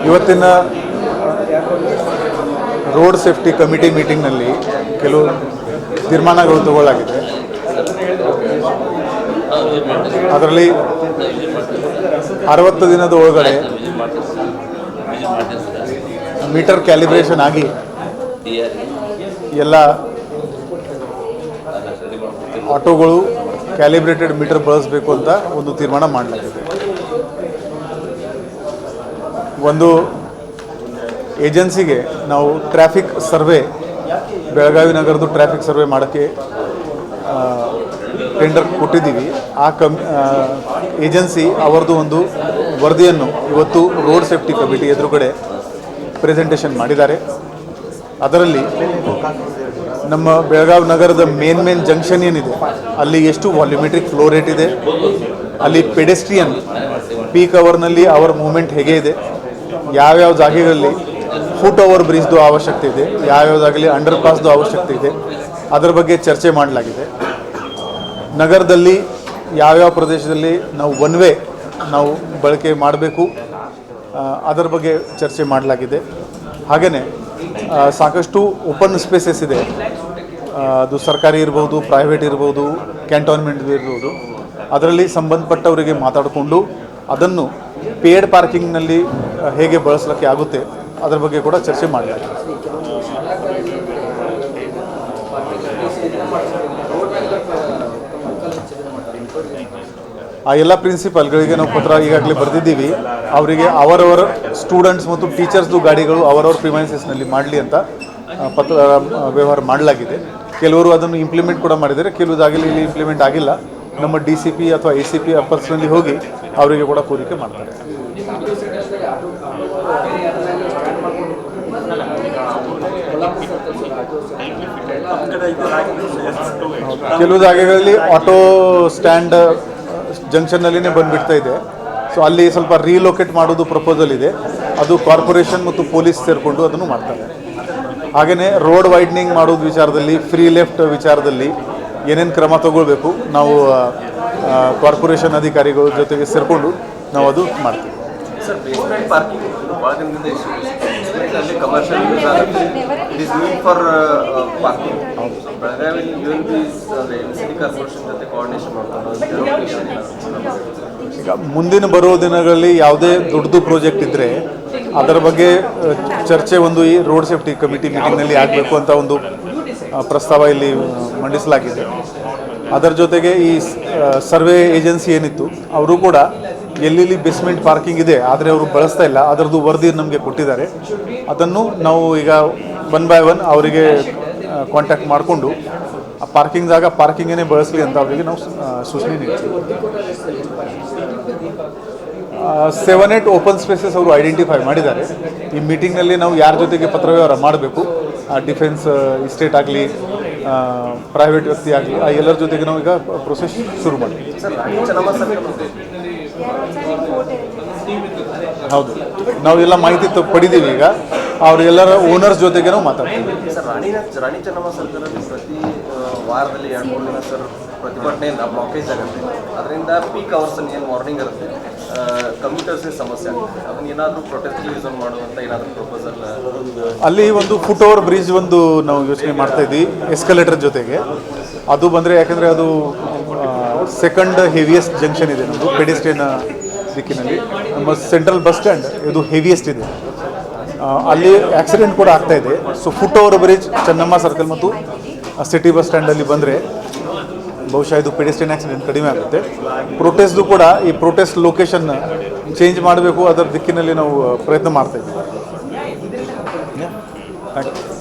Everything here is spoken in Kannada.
ಇವತ್ತಿನ ರೋಡ್ ಸೇಫ್ಟಿ ಕಮಿಟಿ ಮೀಟಿಂಗ್ನಲ್ಲಿ ಕೆಲವು ತೀರ್ಮಾನಗಳು ತಗೊಳ್ಳಲಾಗಿದೆ. ಅದರಲ್ಲಿ 60 ದಿನದ ಒಳಗಡೆ ಮೀಟರ್ ಕ್ಯಾಲಿಬ್ರೇಷನ್ ಆಗಿ ಎಲ್ಲ ಆಟೋಗಳು ಕ್ಯಾಲಿಬ್ರೇಟೆಡ್ ಮೀಟರ್ ಬಳಸಬೇಕು ಅಂತ ಒಂದು ತೀರ್ಮಾನ ಮಾಡಲಾಗಿದೆ. ಒಂದು ಏಜೆನ್ಸಿಗೆ ನಾವು ಟ್ರಾಫಿಕ್ ಸರ್ವೆ, ಬೆಳಗಾವಿ ನಗರದ್ದು ಟ್ರಾಫಿಕ್ ಸರ್ವೆ ಮಾಡೋಕ್ಕೆ ಟೆಂಡರ್ ಕೊಟ್ಟಿದ್ದೀವಿ. ಆ ಏಜೆನ್ಸಿ ಅವರದ್ದು ಒಂದು ವರದಿಯನ್ನು ಇವತ್ತು ರೋಡ್ ಸೇಫ್ಟಿ ಕಮಿಟಿ ಎದುರುಗಡೆ ಪ್ರೆಸೆಂಟೇಷನ್ ಮಾಡಿದ್ದಾರೆ. ಅದರಲ್ಲಿ ನಮ್ಮ ಬೆಳಗಾವಿ ನಗರದ ಮೇನ್ ಜಂಕ್ಷನ್ ಏನಿದೆ ಅಲ್ಲಿ ಎಷ್ಟು ವಾಲ್ಯೂಮೆಟ್ರಿಕ್ ಫ್ಲೋ ರೇಟ್ ಇದೆ, ಅಲ್ಲಿ ಪೆಡೆಸ್ಟ್ರಿಯನ್ ಪೀಕ್ ಅವರ್ನಲ್ಲಿ ಅವರ ಮೂವ್ಮೆಂಟ್ ಹೇಗೆ ಇದೆ, ಯಾವ್ಯಾವ ಜಾಗಗಳಲ್ಲಿ ಫುಟ್ ಓವರ್ ಬ್ರಿಡ್ಜ್ದು ಅವಶ್ಯಕತೆ ಇದೆ, ಯಾವ್ಯಾವ ಜಾಗದಲ್ಲಿ ಅಂಡರ್ ಪಾಸ್ದು ಅವಶ್ಯಕತೆ ಇದೆ, ಅದರ ಬಗ್ಗೆ ಚರ್ಚೆ ಮಾಡಲಾಗಿದೆ. ನಗರದಲ್ಲಿ ಯಾವ್ಯಾವ ಪ್ರದೇಶದಲ್ಲಿ ನಾವು ಒನ್ ವೇ ನಾವು ಬಳಕೆ ಮಾಡಬೇಕು ಅದರ ಬಗ್ಗೆ ಚರ್ಚೆ ಮಾಡಲಾಗಿದೆ. ಹಾಗೆಯೇ ಸಾಕಷ್ಟು ಓಪನ್ ಸ್ಪೇಸಸ್ ಇದೆ, ಅದು ಸರ್ಕಾರಿ ಇರ್ಬೋದು, ಪ್ರೈವೇಟ್ ಇರ್ಬೋದು, ಕ್ಯಾಂಟೋನ್ಮೆಂಟ್ ಇರ್ಬೋದು. ಅದರಲ್ಲಿ ಸಂಬಂಧಪಟ್ಟವರಿಗೆ ಮಾತಾಡಿಕೊಂಡು ಅದನ್ನು ಪೇಡ್ ಪಾರ್ಕಿಂಗ್ನಲ್ಲಿ ಹೇಗೆ ಬಳಸಲಿಕ್ಕೆ ಆಗುತ್ತೆ ಅದರ ಬಗ್ಗೆ ಕೂಡ ಚರ್ಚೆ ಮಾಡಲಾಗಿದೆ. ಆ ಎಲ್ಲ ಪ್ರಿನ್ಸಿಪಾಲ್ಗಳಿಗೆ ನಾವು ಪತ್ರ ಈಗಾಗಲೇ ಬರೆದಿದ್ದೀವಿ. ಅವರಿಗೆ ಅವರವರ ಸ್ಟೂಡೆಂಟ್ಸ್ ಮತ್ತು ಟೀಚರ್ಸ್ದು ಗಾಡಿಗಳು ಅವರವರ ಪ್ರಿಮೈಸಸ್ನಲ್ಲಿ ಮಾಡಲಿ ಅಂತ ಪತ್ರ ವ್ಯವಹಾರ ಮಾಡಲಾಗಿದೆ. ಕೆಲವರು ಅದನ್ನು ಇಂಪ್ಲಿಮೆಂಟ್ ಕೂಡ ಮಾಡಿದ್ದಾರೆ, ಕೆಲವು ಜಾಗದಲ್ಲಿ ಇಲ್ಲಿ ಇಂಪ್ಲಿಮೆಂಟ್ ಆಗಿಲ್ಲ. ನಮ್ಮ DCP ಅಥವಾ ACP ಪರ್ಸನಲ್ಲಿ ಹೋಗಿ ಅವರಿಗೆ ಕೂಡ ಕೋರಿಕೆ ಮಾಡ್ತಾರೆ. ಕೆಲವು ಜಾಗಗಳಲ್ಲಿ ಆಟೋ ಸ್ಟ್ಯಾಂಡ್ ಜಂಕ್ಷನ್ನಲ್ಲಿನೇ ಬಂದುಬಿಡ್ತಾ ಇದೆ. ಸೊ ಅಲ್ಲಿ ಸ್ವಲ್ಪ ರೀಲೊಕೇಟ್ ಮಾಡೋದು ಪ್ರಪೋಸಲ್ ಇದೆ. ಅದು ಕಾರ್ಪೊರೇಷನ್ ಮತ್ತು ಪೊಲೀಸ್ ಸೇರಿಕೊಂಡು ಅದನ್ನು ಮಾಡ್ತಾರೆ. ಹಾಗೆಯೇ ರೋಡ್ ವೈಡ್ನಿಂಗ್ ಮಾಡೋದು ವಿಚಾರದಲ್ಲಿ, ಫ್ರೀ ಲೆಫ್ಟ್ ವಿಚಾರದಲ್ಲಿ ಏನೇನು ಕ್ರಮ ತಗೊಳ್ಬೇಕು ನಾವು ಕಾರ್ಪೊರೇಷನ್ ಅಧಿಕಾರಿಗಳ ಜೊತೆಗೆ ಸೇರಿಕೊಂಡು ನಾವು ಅದು ಮಾಡ್ತೀವಿ. ಸರ್, ಬೇಸ್ಮೆಂಟ್ ಪಾರ್ಕಿಂಗ್ ಭಾಳ ದಿನದಿಂದ ಬೇಸ್ಮೆಂಟಲ್ಲಿ ಕಮರ್ಷಿಯಲ್ ಯೂಸ್ ಆಗುತ್ತೆ. It is need for parking. Belagavi city corporation ಜೊತೆ ಕೋಆರ್ಡಿನೇಷನ್ ಮಾಡ್ಕೊಂಡು ಈಗ ಮುಂದಿನ ಬರೋ ದಿನಗಳಲ್ಲಿ ಯಾವುದೇ ದೊಡ್ಡದು ಪ್ರಾಜೆಕ್ಟ್ ಇದ್ದರೆ ಅದರ ಬಗ್ಗೆ ಚರ್ಚೆ ಒಂದು ಈ ರೋಡ್ ಸೇಫ್ಟಿ ಕಮಿಟಿ ಮೀಟಿಂಗ್ನಲ್ಲಿ ಆಗಬೇಕು ಅಂತ ಒಂದು ಪ್ರಸ್ತಾವ ಇಲ್ಲಿ ಮಂಡಿಸಲಾಗಿದೆ. ಅದರ ಜೊತೆಗೆ ಈ ಸರ್ವೆ ಏಜೆನ್ಸಿ ಏನಿತ್ತು ಅವರು ಕೂಡ ಎಲ್ಲೆಲ್ಲಿ ಬೇಸ್ಮೆಂಟ್ ಪಾರ್ಕಿಂಗ್ ಇದೆ ಆದರೆ ಅವರು ಬಳಸ್ತಾ ಇಲ್ಲ ಅದರದ್ದು ವರದಿ ನಮಗೆ ಕೊಟ್ಟಿದ್ದಾರೆ. ಅದನ್ನು ನಾವು ಈಗ 1 by 1 ಅವರಿಗೆ ಕಾಂಟ್ಯಾಕ್ಟ್ ಮಾಡಿಕೊಂಡು ಆ ಪಾರ್ಕಿಂಗ್ ಜಾಗ ಪಾರ್ಕಿಂಗೇ ಬಳಸಲಿ ಅಂತ ಅವರಿಗೆ ನಾವು ಸೂಚನೆ ನೀಡ್ತೀವಿ. 7-8 ಓಪನ್ ಸ್ಪೇಸಸ್ ಅವರು ಐಡೆಂಟಿಫೈ ಮಾಡಿದ್ದಾರೆ. ಈ ಮೀಟಿಂಗ್ನಲ್ಲಿ ನಾವು ಯಾರ ಜೊತೆಗೆ ಪತ್ರವ್ಯವಹಾರ ಮಾಡಬೇಕು, ಡಿಫೆನ್ಸ್ ಇಸ್ಟೇಟ್ ಆಗಲಿ, ಪ್ರೈವೇಟ್ ವ್ಯಕ್ತಿ ಆಗಲಿ, ಆ ಎಲ್ಲರ ಜೊತೆಗೆ ನಾವು ಈಗ ಪ್ರೊಸೆಸ್ ಶುರು ಮಾಡ್ತೀವಿ. ಹೌದು, ನಾವೆಲ್ಲ ಮಾಹಿತಿ ಪಡಿದ್ದೀವಿ. ಈಗ ಅವರೆಲ್ಲರ ಓನರ್ಸ್ ಜೊತೆಗೆ ನಾವು ಮಾತಾಡ್ತೀವಿ. ಸರ್, ರಾಣಿ ಚೆನ್ನಮ್ಮ ಸರ್ಕಲಲ್ಲಿ ಪ್ರತಿ ವಾರದಲ್ಲಿ 2-3 ದಿನ ಸರ್ ಪ್ರತಿಭಟನೆಯಿಂದ ಬ್ಲಾಕೇಜ್ ಆಗುತ್ತೆ. ಅದರಿಂದ ಪೀಕ್ ಅವರ್ಸಲ್ಲಿ ಏನು ಮಾರ್ನಿಂಗ್ ಇರುತ್ತೆ ಕಮ್ಯೂಟರ್ಸ್ಗೆ ಸಮಸ್ಯೆ ಆಗುತ್ತೆ. ಅದನ್ನ ಏನಾದರೂ ಪ್ರೊಟೆಸ್ಟ್ ಯೂಸ್ ಮಾಡುವಂಥ ಏನಾದರೂ ಪ್ರಪೋಸಲ್? ಅಲ್ಲಿ ಒಂದು ಫುಟ್ ಓವರ್ ಬ್ರಿಡ್ಜ್ ಒಂದು ನಾವು ಯೋಚನೆ ಮಾಡ್ತಾ ಇದ್ವಿ ಎಸ್ಕಲೇಟರ್ ಜೊತೆಗೆ. ಅದು ಬಂದರೆ ಯಾಕಂದರೆ ಅದು ಸೆಕೆಂಡ್ ಹೆವಿಯೆಸ್ಟ್ ಜಂಕ್ಷನ್ ಇದೆ ನಮ್ಮದು ಪೆಡೆಸ್ಟ್ರಿಯನ್ ದಿಕ್ಕಿನಲ್ಲಿ. ನಮ್ಮ ಸೆಂಟ್ರಲ್ ಬಸ್ ಸ್ಟ್ಯಾಂಡ್ ಇದು ಹೆವಿಯೆಸ್ಟ್ ಇದೆ, ಅಲ್ಲಿ ಆಕ್ಸಿಡೆಂಟ್ ಕೂಡ ಆಗ್ತಾ ಇದೆ. So foot over bridge Chennamma circle ಮತ್ತು ಸಿಟಿ ಬಸ್ ಸ್ಟ್ಯಾಂಡಲ್ಲಿ ಬಂದರೆ ಬಹುಶಃ ಇದು ಪೆಡೆಸ್ಟ್ರಿಯನ್ ಆಕ್ಸಿಡೆಂಟ್ ಕಡಿಮೆ ಆಗುತ್ತೆ. ಪ್ರೊಟೆಸ್ಟ್ದು ಕೂಡ ಈ ಪ್ರೊಟೆಸ್ಟ್ ಲೊಕೇಶನ್ ಚೇಂಜ್ ಮಾಡಬೇಕು, ಅದರ ದಿಕ್ಕಿನಲ್ಲಿ ನಾವು ಪ್ರಯತ್ನ ಮಾಡ್ತಾ ಇದ್ದೀವಿ. Thank you.